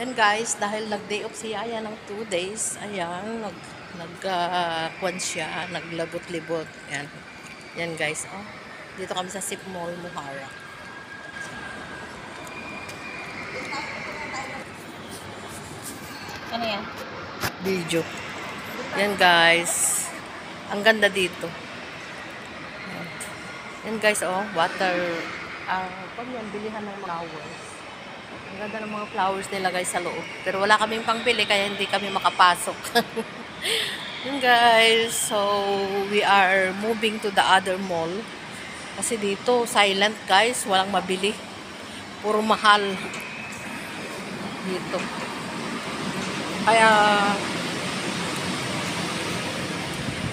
Ayan guys, dahil nag-day off si Yaya ng 2 days, ayan, nag-kwan siya, naglabot-libot. Ayan. Ayan guys, oh. Dito kami sa Sip Mall, Muhara. Ano yan? Video. Ayan guys. Ang ganda dito. Ayan guys, oh, water. Pag yan, bilihan ng flowers. Ang ganda ng mga flowers nila guys sa loob. Pero wala kaming pangbili kaya hindi kami makapasok. Yun guys. So, we are moving to the other mall. Kasi dito, silent guys. Walang mabili. Puro mahal. Dito. Kaya,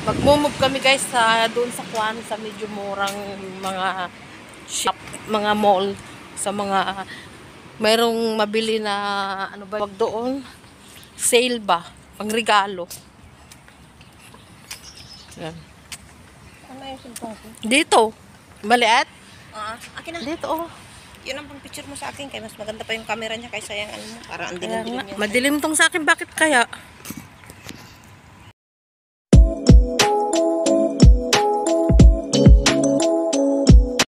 mag-move kami guys doon sa Kwan, sa medyo murang mga shop, mga mall, sa mga mayroong mabili na ano ba wag doon, sale ba, pang regalo. Yan. Ano yung cellphone ko? Dito, maliit? Akin na. Dito oh. Yun ang pang-picture mo sa akin. Kaya mas maganda pa yung camera niya kaysa yung ano mo. Para ang dilim-dilim yun. Madilim tong sa akin, bakit kaya?